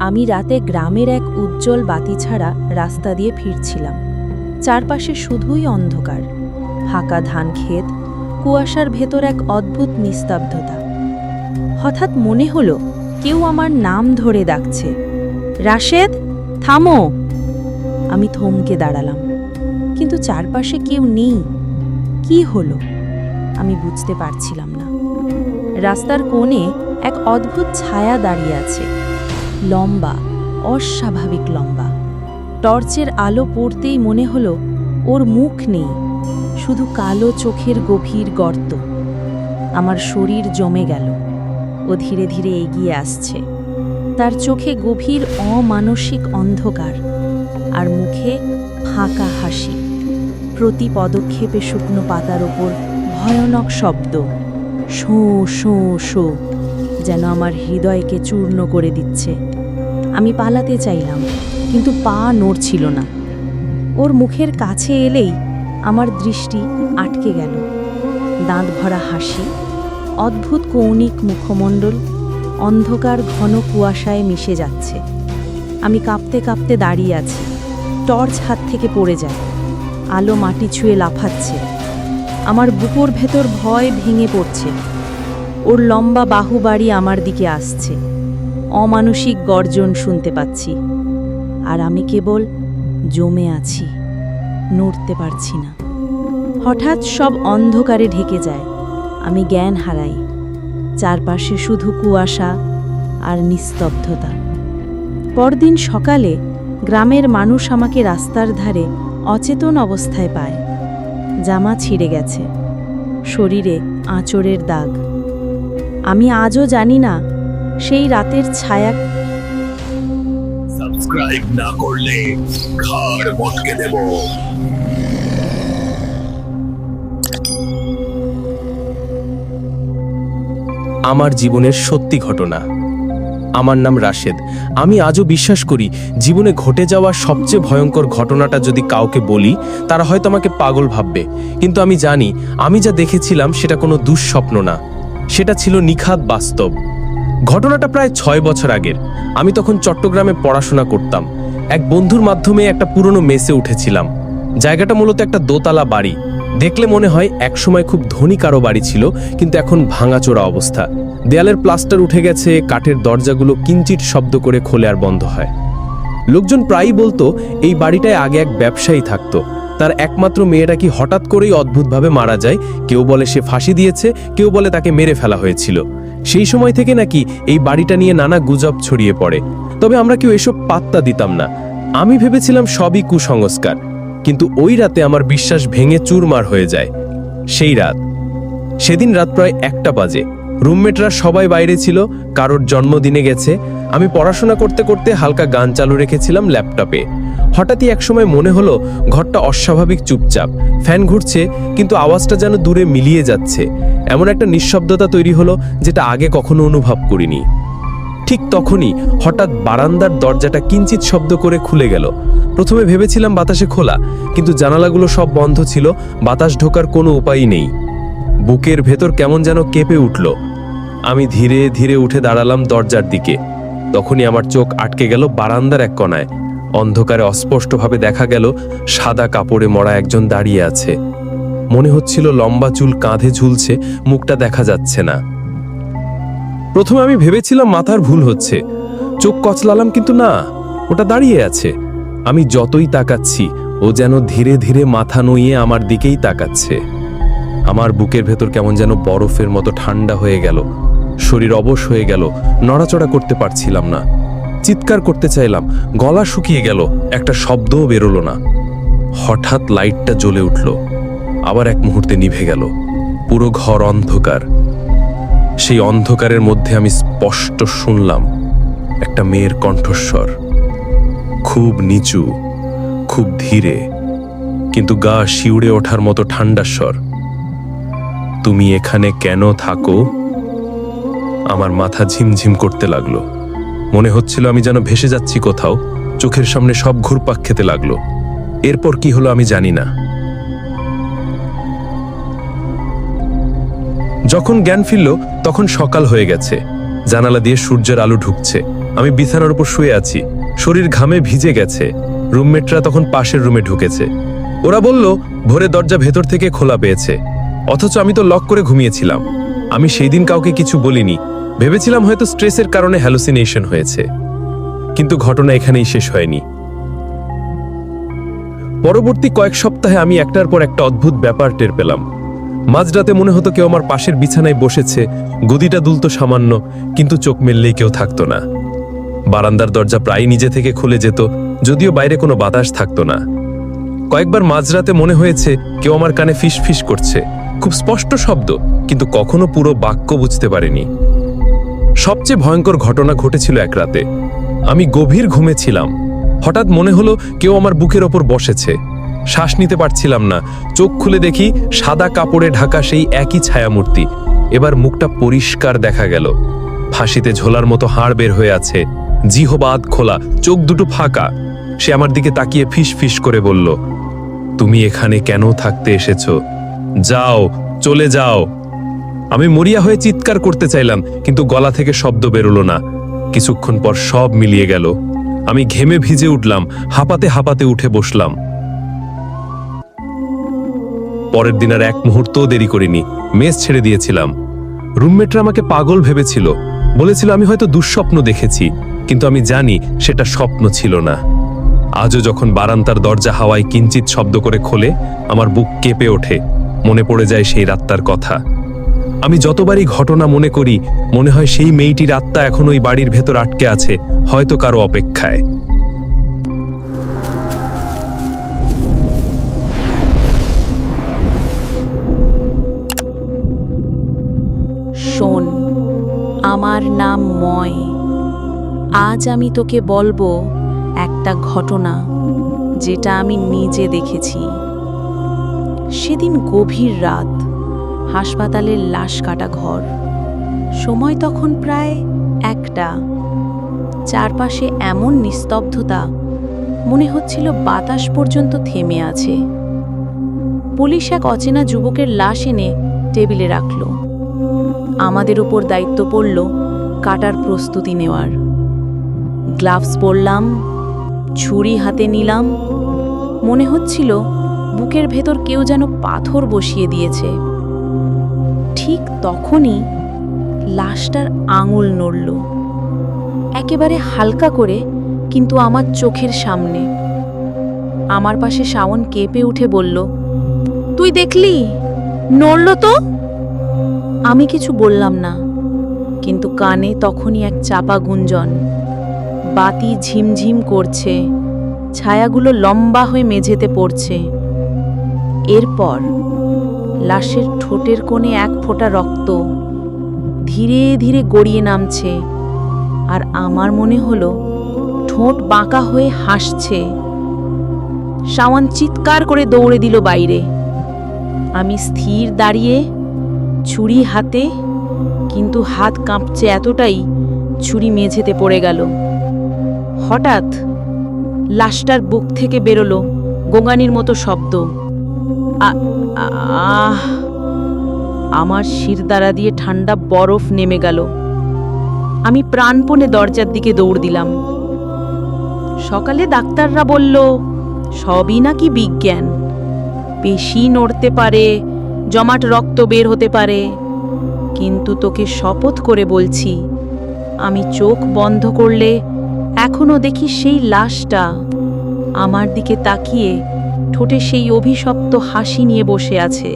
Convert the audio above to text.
আমি রাতে গ্রামের এক উজ্জ্বল বাতি ছাড়া রাস্তা দিয়ে ফিরছিলাম। চারপাশে শুধুই অন্ধকার, ফাঁকা ধান ক্ষেত, কুয়াশার ভেতর এক অদ্ভুত নিস্তব্ধতা। হঠাৎ মনে হলো কেউ আমার নাম ধরে ডাকছে, রাশেদ, থামো! আমি থমকে দাঁড়ালাম, কিন্তু চারপাশে কেউ নেই। কি হলো আমি বুঝতে পারছিলাম না। রাস্তার কোণে এক অদ্ভুত ছায়া দাঁড়িয়ে আছে, লম্বা, অস্বাভাবিক লম্বা। টর্চের আলো পড়তেই মনে হলো ওর মুখ নেই, শুধু কালো চোখের গভীর গর্ত। আমার শরীর জমে গেল। ও ধীরে ধীরে এগিয়ে আসছে, তার চোখে গভীর অমানসিক অন্ধকার, আর মুখে ফাঁকা হাসি। প্রতি পদক্ষেপে শুকনো পাতার ওপর ভয়ানক শব্দ, শোঁ শোঁ শোঁ, যেন আমার হৃদয়কে চূর্ণ করে দিচ্ছে। আমি পালাতে চাইলাম, কিন্তু পা নড়ছিল না। ওর মুখের কাছে এলেই আমার দৃষ্টি আটকে গেল। দাঁত ভরা হাসি, অদ্ভুত কৌণিক মুখমণ্ডল, অন্ধকার ঘন কুয়াশায় মিশে যাচ্ছে। আমি কাঁপতে কাঁপতে দাঁড়িয়ে আছি। টর্চ হাত থেকে পড়ে যায়, আলো মাটি ছুঁয়ে লাফাচ্ছে। আমার বুকের ভেতর ভয় ভেঙে পড়ছে। ওর লম্বা বাহু বাড়ি আমার দিকে আসছে, অমানসিক গর্জন শুনতে পাচ্ছি। আর আমি কেবল জমে আছি, নড়তে পারছি না। হঠাৎ সব অন্ধকারে ঢেকে যায়, আমি জ্ঞান হারাই। চারপাশে শুধু কুয়াশা আর নিস্তব্ধতা। পরদিন সকালে গ্রামের মানুষ আমাকে রাস্তার ধারে অচেতন অবস্থায় পায়। জামা ছিঁড়ে গেছে, শরীরে আঁচড়ের দাগ। আমি আজও জানি না সেই রাতের ছায়া। সাবস্ক্রাইব না করলে ঘাড় মটকে দেব। আমার জীবনের সত্যি ঘটনা। আমার নাম রাশেদ। আমি আজও বিশ্বাস করি, জীবনে ঘটে যাওয়া সবচেয়ে ভয়ঙ্কর ঘটনাটা যদি কাউকে বলি, তারা হয়তো আমাকে পাগল ভাববে। কিন্তু আমি জানি, আমি যা দেখেছিলাম সেটা কোনো দুঃস্বপ্ন না, সেটা ছিল নিখাদ বাস্তব। ঘটনাটা প্রায় ৬ বছর আগের। আমি তখন চট্টগ্রামে পড়াশোনা করতাম। এক বন্ধুর মাধ্যমে একটা পুরনো মেসে উঠেছিলাম। জায়গাটা মূলত একটা দোতলা বাড়ি। দেখলে মনে হয় একসময় খুব ধনী কারো বাড়ি ছিল, কিন্তু এখন ভাঙাচোরা অবস্থা। দেয়ালের প্লাস্টার উঠে গেছে, কাঠের দরজাগুলো কিঞ্চিৎ শব্দ করে খোলে আর বন্ধ হয়। লোকজন প্রায়ই বলতো এই বাড়িটায় আগে এক ব্যবসায়ী থাকতো, তার একমাত্র মেয়েটা কি হঠাৎ করেই অদ্ভুতভাবে মারা যায়। কেউ বলে সে ফাঁসি দিয়েছে, কেউ বলে তাকে মেরে ফেলা হয়েছিল। সেই সময় থেকে নাকি এই বাড়িটা নিয়ে নানা গুজব ছড়িয়ে পড়ে। তবে আমরা কেউ এসব পাত্তা দিতাম না। আমি ভেবেছিলাম সবই কুসংস্কার। কিন্তু ওই রাতে আমার বিশ্বাস ভেঙে চুরমার হয়ে যায়। সেদিন রাত প্রায় ১টা বাজে। রুমমেটরা সবাই বাইরে ছিল, কারোর জন্মদিনে গেছে। আমি পড়াশোনা করতে করতে হালকা গান চালু রেখেছিলাম ল্যাপটপে। হঠাৎই একসময় মনে হলো ঘরটা অস্বাভাবিক চুপচাপ। ফ্যান ঘুরছে, কিন্তু আওয়াজটা যেন দূরে মিলিয়ে যাচ্ছে। এমন একটা নিঃশব্দতা তৈরি হলো, যেটা আগে কখনো অনুভব করিনি। ঠিক তখনই হঠাৎ বারান্দার দরজাটা কিঞ্চিৎ শব্দ করে খুলে গেল। প্রথমে ভেবেছিলাম বাতাসে খোলা, কিন্তু জানালাগুলো সব বন্ধ ছিল, বাতাস ঢোকার কোনো উপায়ই নেই। বুকের ভেতর কেমন যেন কেঁপে উঠল। আমি ধীরে ধীরে উঠে দাঁড়ালাম দরজার দিকে। তখনই আমার চোখ আটকে গেল বারান্দার এক কোণায়। অন্ধকারে অস্পষ্টভাবে দেখা গেল সাদা কাপড়ে মরা একজন দাঁড়িয়ে আছে। মনে হচ্ছিল লম্বা চুল কাঁধে ঝুলছে, মুখটা দেখা যাচ্ছে না। প্রথমে আমি ভেবেছিলাম মাথার ভুল হচ্ছে, চোখ কচলালাম, কিন্তু না, ওটা দাঁড়িয়ে আছে। আমি যতই তাকাচ্ছি, ও যেন ধীরে ধীরে মাথা নুইয়ে আমার দিকেই তাকাচ্ছে। আমার বুকের ভেতর কেমন যেন বরফের মতো ঠান্ডা হয়ে গেল। শরীর অবশ হয়ে গেল, নড়াচড়া করতে পারছিলাম না। চিৎকার করতে চাইলাম, গলা শুকিয়ে গেল, একটা শব্দও বেরোলো না। হঠাৎ লাইটটা জ্বলে উঠল, আবার এক মুহূর্তে নিভে গেল। পুরো ঘর অন্ধকার। সেই অন্ধকারের মধ্যে আমি স্পষ্ট শুনলাম একটা মেয়ের কণ্ঠস্বর, খুব নিচু, খুব ধীরে, কিন্তু গা শিউড়ে ওঠার মতো ঠান্ডা স্বর। তুমি এখানে কেন থাকো? আমার মাথা ঝিমঝিম করতে লাগলো। মনে হচ্ছিল আমি যেন ভেসে যাচ্ছি কোথাও। চোখের সামনে সব ঘুরপাক খেতে লাগলো। এরপর কি হলো আমি জানি না। যখন জ্ঞান ফিরল তখন সকাল হয়ে গেছে। জানালা দিয়ে সূর্যের আলো ঢুকছে। আমি বিছানার উপর শুয়ে আছি, শরীর ঘামে ভিজে গেছে। রুমমেটরা তখন পাশের রুমে ঢুকেছে। ওরা বলল ভোরে দরজা ভেতর থেকে খোলা পেয়েছে, অথচ আমি তো লক করে ঘুমিয়েছিলাম। আমি সেই দিন কাউকে কিছু বলিনি, ভেবেছিলাম হয়তো স্ট্রেসের কারণে হ্যালুসিনেশন হয়েছে। কিন্তু ঘটনা এখানেই শেষ হয়নি। পরবর্তী কয়েক সপ্তাহে আমি একটার পর একটা অদ্ভুত ব্যাপার টের পেলাম। মাঝরাতে মনে হতো কেউ আমার পাশের বিছানায় বসেছে, গদিটা দুলতো সামান্য, কিন্তু চোখ মেললেই কেউ থাকতো না। বারান্দার দরজা প্রায় নিজে থেকে খুলে যেত, যদিও বাইরে কোনো বাতাস থাকতো না। কয়েকবার মাঝরাতে মনে হয়েছে কেউ আমার কানে ফিস ফিস করছে, খুব স্পষ্ট শব্দ, কিন্তু কখনো পুরো বাক্য বুঝতে পারিনি। সবচেয়ে ভয়ঙ্কর ঘটনা ঘটেছিল এক রাতে। আমি গভীর ঘুমেছিলাম, হঠাৎ মনে হলো কেউ আমার বুকের ওপর বসেছে। শ্বাস নিতে পারছিলাম না। চোখ খুলে দেখি সাদা কাপড়ে ঢাকা সেই একই ছায়ামূর্তি। এবার মুখটা পরিষ্কার দেখা গেল, ফাঁসিতে ঝোলার মতো হাড় বের হয়ে আছে, জিহবাদ খোলা, চোখ দুটো ফাঁকা। সে আমার দিকে তাকিয়ে ফিস ফিস করে বলল, তুমি এখানে কেন থাকতে এসেছো? যাও, চলে যাও। আমি মরিয়া হয়ে চিৎকার করতে চাইলাম, কিন্তু গলা থেকে শব্দ বেরোলো না। কিছুক্ষণ পর সব মিলিয়ে গেল। আমি ঘেমে ভিজে উঠলাম, হাঁপাতে হাঁপাতে উঠে বসলাম। পরের দিন আর এক মুহূর্তও দেরি করিনি, মেস ছেড়ে দিয়েছিলাম। রুমমেটরা আমাকে পাগল ভেবেছিল, বলেছিল আমি হয়তো দুঃস্বপ্ন দেখেছি, কিন্তু আমি জানি সেটা স্বপ্ন ছিল না। আজও যখন বারান্দার দরজা হাওয়ায় কিঞ্চিত শব্দ করে খোলে, আমার বুক কেঁপে ওঠে, মনে পড়ে যায় সেই রাতটার কথা। আমি যতবারই ঘটনা মনে করি, মনে হয় সেই মেয়েটির আত্মা এখন ওই বাড়ির ভেতর আটকে আছে, হয়তো কারো অপেক্ষায়। শোন, আমার নাম ময়। আজ আমি তোকে বলবো একটা ঘটনা যেটা আমি নিজে দেখেছি। সেদিন গভীর রাত, হাসপাতালের লাশ কাটা ঘর। সময় তখন প্রায় 1টা। চারপাশে এমন নিস্তব্ধতা, মনে হচ্ছিল বাতাস পর্যন্ত থেমে আছে। পুলিশ এক অচেনা যুবকের লাশ এনে টেবিলে রাখল। আমাদের উপর দায়িত্ব পড়ল কাটার প্রস্তুতি নেওয়ার। গ্লাভস পরলাম, ছুরি হাতে নিলাম। মনে হচ্ছিল বুকের ভেতর কেউ যেন পাথর বসিয়ে দিয়েছে। ঠিক তখনই লাশটার আঙুল নড়ল, একেবারে হালকা করে, কিন্তু আমার চোখের সামনে। আমার পাশে শাওন কেঁপে উঠে বলল, তুই দেখলি? নড়ল তো? আমি কিছু বললাম না, কিন্তু কানে তখনই এক চাপা গুঞ্জন। বাতি ঝিমঝিম করছে, ছায়াগুলো লম্বা হয়ে মেঝেতে পড়ছে। এরপর লাশের ঠোঁটের কোণে এক ফোঁটা রক্ত ধীরে ধীরে গড়িয়ে নামছে, আর আমার মনে হলো ঠোঁট বাঁকা হয়ে হাসছে। শাওন চিৎকার করে দৌড়ে দিল বাইরে। আমি স্থির দাঁড়িয়ে, ছুরি হাতে, কিন্তু হাত কাঁপছে এতটাই ছুরি মেঝেতে পড়ে গেল। হঠাৎ লাশটার বুক থেকে বেরোলো গোঙানির মতো শব্দ। আমার শিরদাঁড়া দিয়ে ঠান্ডা বরফ নেমে গেল। আমি প্রাণপণে দরজার দিকে দৌড় দিলাম। সকালে ডাক্তাররা বলল সবই নাকি বিজ্ঞান, পেশি নড়তে পারে, জমাট রক্ত বের হতে পারে, কিন্তু তোকে শপথ করে বলছি, আমি চোখ বন্ধ করলে এখনো দেখি সেই লাশটা আমার দিকে তাকিয়ে ঠোঁটে সেই অভিশপ্ত হাসি নিয়ে বসে আছে।